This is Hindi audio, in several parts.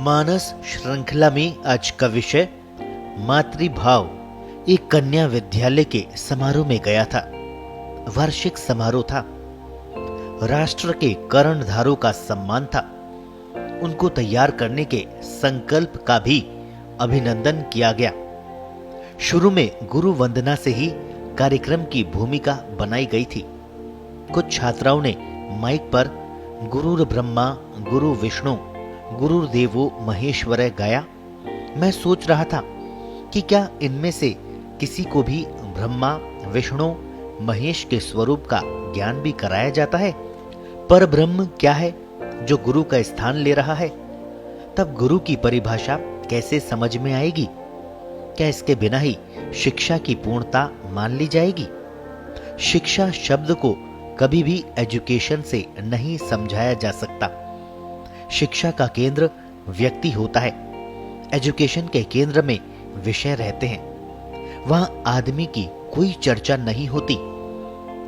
मानस श्रृंखला में आज का विषय मातृभाव। एक कन्या विद्यालय के समारोह में गया था। वार्षिक समारोह था। राष्ट्र के कर्णधारों का सम्मान था। उनको तैयार करने के संकल्प का भी अभिनंदन किया गया। शुरू में गुरु वंदना से ही कार्यक्रम की भूमिका बनाई गई थी। कुछ छात्राओं ने माइक पर गुरुर ब्रह्मा गुरु विष्णु गुरुदेवो महेश्वर गाया। मैं सोच रहा था कि क्या इनमें से किसी को भी ब्रह्मा विष्णु महेश के स्वरूप का ज्ञान भी कराया जाता है। पर ब्रह्म क्या है जो गुरु का स्थान ले रहा है? तब गुरु की परिभाषा कैसे समझ में आएगी? क्या इसके बिना ही शिक्षा की पूर्णता मान ली जाएगी? शिक्षा शब्द को कभी भी एजुकेशन से नहीं समझाया जा सकता। शिक्षा का केंद्र व्यक्ति होता है। एजुकेशन के केंद्र में विषय रहते हैं। वहां आदमी की कोई चर्चा नहीं होती,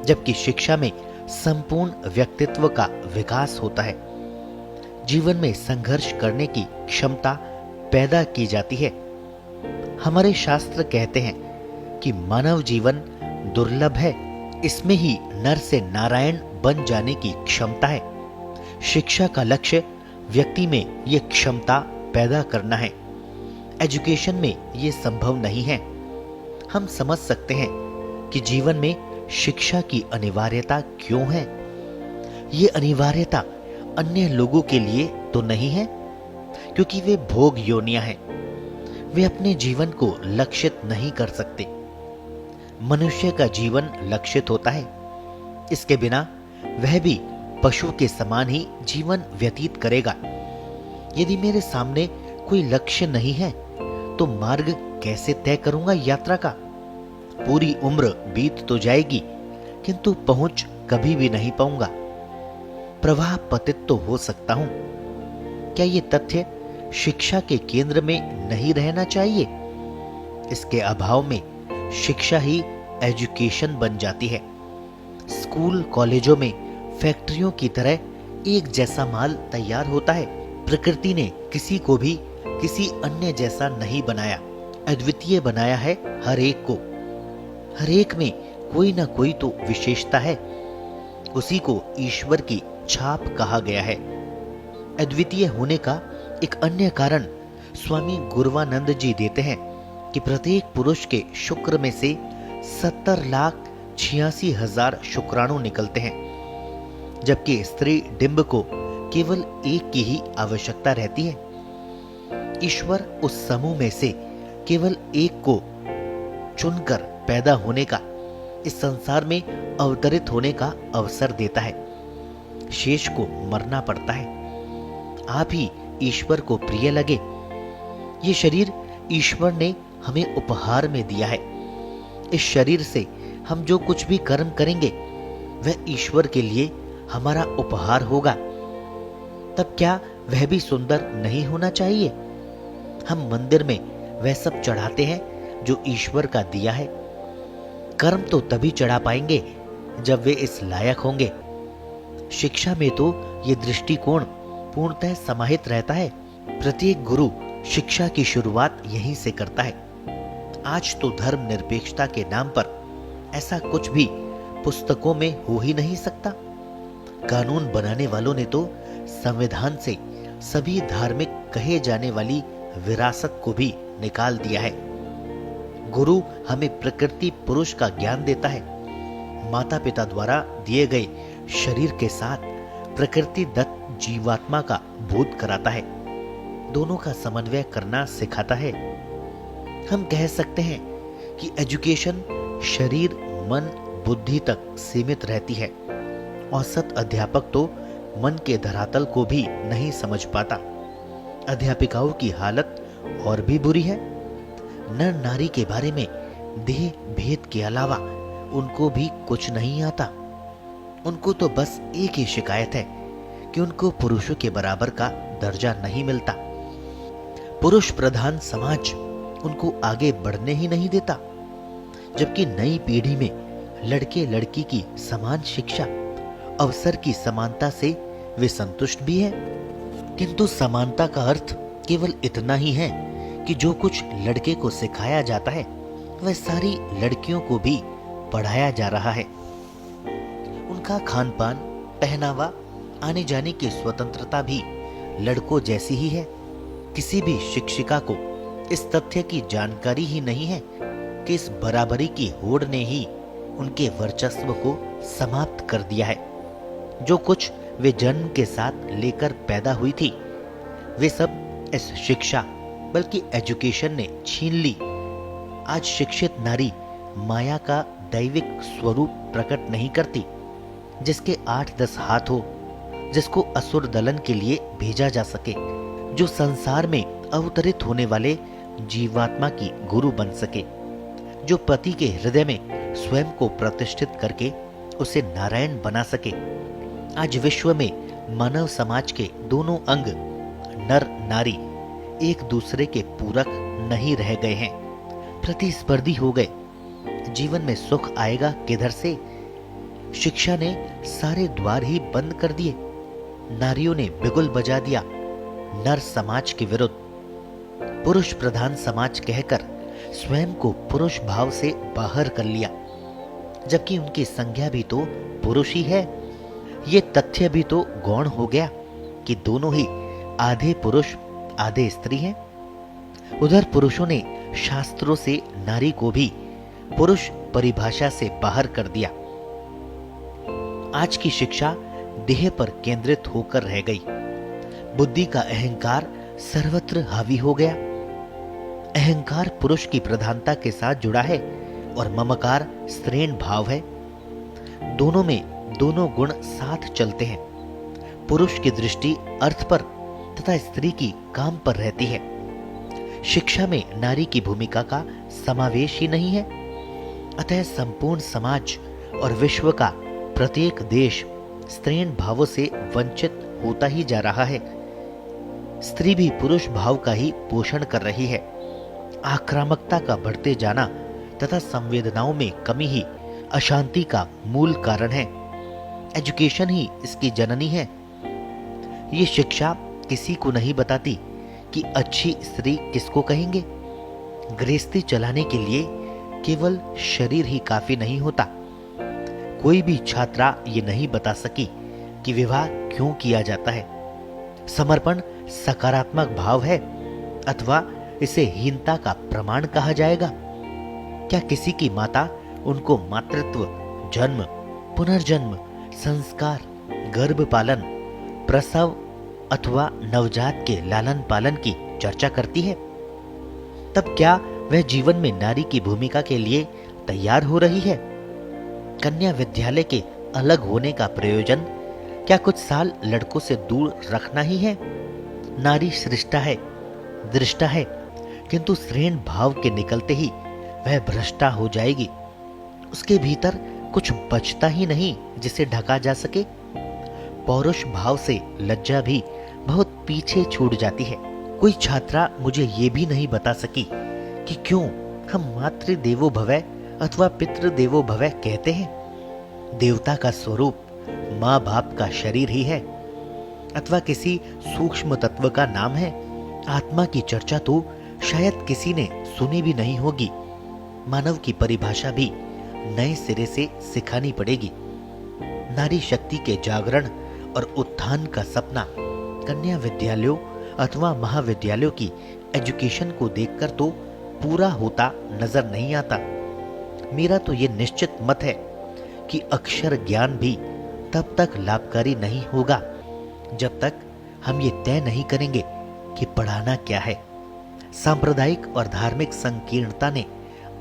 जबकि शिक्षा में संपूर्ण व्यक्तित्व का विकास होता है। जीवन में संघर्ष करने की क्षमता पैदा की जाती है। हमारे शास्त्र कहते हैं कि मानव जीवन दुर्लभ है, इसमें ही नर से नारायण बन जाने की क्षमता है। शिक्षा का लक्ष्य व्यक्ति में यह क्षमता पैदा करना है। एजुकेशन में यह संभव नहीं है। हम समझ सकते हैं कि जीवन में शिक्षा की अनिवार्यता क्यों है। यह अनिवार्यता अन्य लोगों के लिए तो नहीं है, क्योंकि वे भोग योनियां हैं। वे अपने जीवन को लक्षित नहीं कर सकते। मनुष्य का जीवन लक्षित होता है। इसके बिना वह भी पशु के समान ही जीवन व्यतीत करेगा। यदि मेरे सामने कोई लक्ष्य नहीं है तो मार्ग कैसे तय करूंगा यात्रा का? पूरी उम्र बीत तो जाएगी, किंतु पहुंच कभी भी नहीं पाऊंगा। प्रवाह पतित तो हो सकता हूं। क्या ये तथ्य शिक्षा के केंद्र में नहीं रहना चाहिए? इसके अभाव में शिक्षा ही एजुकेशन बन जाती है। स्कूल कॉलेजों में फैक्ट्रियों की तरह एक जैसा माल तैयार होता है। प्रकृति ने किसी को भी किसी अन्य जैसा नहीं बनाया, अद्वितीय बनाया है हर एक को। हर एक में कोई ना कोई तो विशेषता है। उसी को ईश्वर की छाप कहा गया है। अद्वितीय होने का एक अन्य कारण स्वामी गुरवानंद जी देते हैं कि प्रत्येक पुरुष के शुक्र में से 70,86,000 शुक्राणु निकलते हैं, जबकि स्त्री डिंब को केवल एक की ही आवश्यकता रहती है। ईश्वर उस समूह में से केवल एक को चुनकर पैदा होने का, इस संसार में अवतरित होने का अवसर देता है। शेष को मरना पड़ता है। आप ही ईश्वर को प्रिय लगे। ये शरीर ईश्वर ने हमें उपहार में दिया है। इस शरीर से हम जो कुछ भी कर्म करेंगे वह ईश्वर के लिए हमारा उपहार होगा। तब क्या वह भी सुंदर नहीं होना चाहिए? हम मंदिर में वह सब चढ़ाते हैं जो ईश्वर का दिया है। कर्म तो तभी चढ़ा पाएंगे जब वे इस लायक होंगे। शिक्षा में तो ये दृष्टिकोण पूर्णतः समाहित रहता है। प्रत्येक गुरु शिक्षा की शुरुआत यहीं से करता है। आज तो धर्म निरपेक्षता के नाम पर ऐसा कुछ भी पुस्तकों में हो ही नहीं सकता। कानून बनाने वालों ने तो संविधान से सभी धार्मिक कहे जाने वाली विरासत को भी निकाल दिया है। गुरु हमें प्रकृति पुरुष का ज्ञान देता है। माता पिता द्वारा दिए गए शरीर के साथ प्रकृति दत्त जीवात्मा का बोध कराता है। दोनों का समन्वय करना सिखाता है। हम कह सकते हैं कि एजुकेशन शरीर मन बुद्धि तक सीमित रहती है। औसत अध्यापक तो मन के धरातल को भी नहीं समझ पाता। अध्यापिकाओं की हालत और भी बुरी है। नर नारी के बारे में देह भेद के अलावा उनको भी कुछ नहीं आता। उनको तो बस एक ही शिकायत है कि उनको पुरुषों के बराबर का दर्जा नहीं मिलता। पुरुष प्रधान समाज उनको आगे बढ़ने ही नहीं देता, जबकि नई पीढ़ी में लड़के लड़की की समान शिक्षा, अवसर की समानता से वे संतुष्ट भी हैं। किंतु समानता का अर्थ केवल इतना ही है कि जो कुछ लड़के को सिखाया जाता है वह सारी लड़कियों को भी पढ़ाया जा रहा है। उनका खान पान, पहनावा, आने जाने की स्वतंत्रता भी लड़कों जैसी ही है। किसी भी शिक्षिका को इस तथ्य की जानकारी ही नहीं है कि इस बराबरी की होड़ ने ही उनके वर्चस्व को समाप्त कर दिया है। जो कुछ वे जन्म के साथ लेकर पैदा हुई थी वे सब इस शिक्षा बल्कि एजुकेशन ने छीन ली। आज शिक्षित नारी माया का दैविक स्वरूप प्रकट नहीं करती, जिसके 8-10 हाथ हो, जिसको असुर दलन के लिए भेजा जा सके, जो संसार में अवतरित होने वाले जीवात्मा की गुरु बन सके, जो पति के हृदय में स्वयं को प्रतिष्ठित करके उसे नारायण बना सके। आज विश्व में मानव समाज के दोनों अंग नर नारी एक दूसरे के पूरक नहीं रह गए हैं, प्रतिस्पर्धी हो गए। जीवन में सुख आएगा किधर से? शिक्षा ने सारे द्वार ही बंद कर दिए। नारियों ने बिगुल बजा दिया नर समाज के विरुद्ध। पुरुष प्रधान समाज कहकर स्वयं को पुरुष भाव से बाहर कर लिया, जबकि उनकी संज्ञा भी तो पुरुष ही है। ये तथ्य भी तो गौण हो गया कि दोनों ही आधे पुरुष आधे स्त्री हैं। उधर पुरुषों ने शास्त्रों से नारी को भी पुरुष परिभाषा से बाहर कर दिया। आज की शिक्षा देह पर केंद्रित होकर रह गई। बुद्धि का अहंकार सर्वत्र हावी हो गया। अहंकार पुरुष की प्रधानता के साथ जुड़ा है और ममकार स्त्रीण भाव है। दोनों में दोनों गुण साथ चलते हैं। पुरुष की दृष्टि अर्थ पर तथा स्त्री की काम पर रहती है। शिक्षा में नारी की भूमिका का समावेश ही नहीं है। अतः संपूर्ण समाज और विश्व का प्रत्येक देश स्त्रीण भावों से वंचित होता ही जा रहा है। स्त्री भी पुरुष भाव का ही पोषण कर रही है। आक्रामकता का बढ़ते जाना तथा संवेदनाओं में कमी ही अशांति का मूल कारण है। एजुकेशन ही इसकी जननी है। ये शिक्षा किसी को नहीं बताती कि अच्छी स्त्री किसको कहेंगे। गृहस्थी चलाने के लिए केवल शरीर ही काफी नहीं होता। कोई भी छात्रा ये नहीं बता सकी कि विवाह क्यों किया जाता है। समर्पण सकारात्मक भाव है अथवा इसे हीनता का प्रमाण कहा जाएगा? क्या किसी की माता उनको मातृत्व, जन्म, पुनर्जन्म, संस्कार, गर्भ पालन, प्रसव अथवा नवजात के लालन पालन की चर्चा करती है? तब क्या वह जीवन में नारी की भूमिका के लिए तैयार हो रही है? कन्या विद्यालय के अलग होने का प्रयोजन क्या कुछ साल लड़कों से दूर रखना ही है? नारी सृष्टा है, दृष्टा है, किंतु श्रेण भाव के निकलते ही वह भ्रष्टा हो जाएगी। उसके भीतर कुछ बचता ही नहीं जिसे ढका जा सके। पौरुष भाव से लज्जा भी बहुत पीछे छूट जाती है। कोई छात्रा मुझे ये भी नहीं बता सकी कि क्यों हम मातृ देवो भवः अथवा पितृ देवो भवः कहते हैं। देवता का स्वरूप माँ बाप का शरीर ही है अथवा किसी सूक्ष्म तत्व का नाम है। आत्मा की चर्चा तो शायद किसी ने सुनी भी नहीं होगी। मानव की परिभाषा भी नए सिरे से सिखानी पड़ेगी। नारी शक्ति के जागरण और उत्थान का सपना कन्या विद्यालयों अथवा महाविद्यालयों की एजुकेशन को देखकर तो पूरा होता नजर नहीं आता। मेरा तो ये निश्चित मत है कि अक्षर ज्ञान भी तब तक लाभकारी नहीं होगा जब तक हम ये तय नहीं करेंगे कि पढ़ाना क्या है। सांप्रदायिक और धार्मिक संकीर्णता ने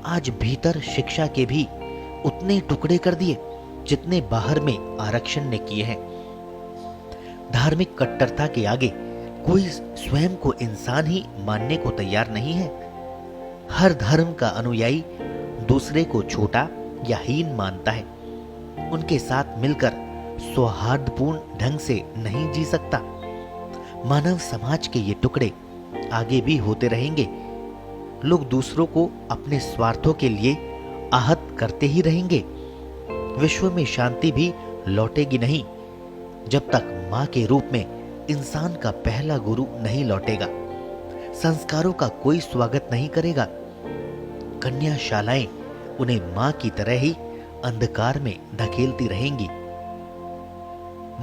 आज भीतर शिक्षा के भी उतने टुकड़े कर दिए जितने बाहर में आरक्षण ने किए हैं। धार्मिक कट्टरता के आगे कोई स्वयं को इंसान ही मानने को तैयार नहीं है। हर धर्म का अनुयायी दूसरे को छोटा या हीन मानता है। उनके साथ मिलकर सौहार्दपूर्ण ढंग से नहीं जी सकता। मानव समाज के ये टुकड़े आगे भी होते रहेंगे। लोग दूसरों को अपने स्वार्थों के लिए आहत करते ही रहेंगे। विश्व में शांति भी लौटेगी नहीं जब तक मां के रूप में इंसान का पहला गुरु नहीं लौटेगा। संस्कारों का कोई स्वागत नहीं करेगा। कन्याशालाएं उन्हें मां की तरह ही अंधकार में धकेलती रहेंगी।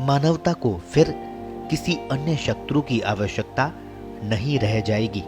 मानवता को फिर किसी अन्य शत्रु की आवश्यकता नहीं रह जाएगी।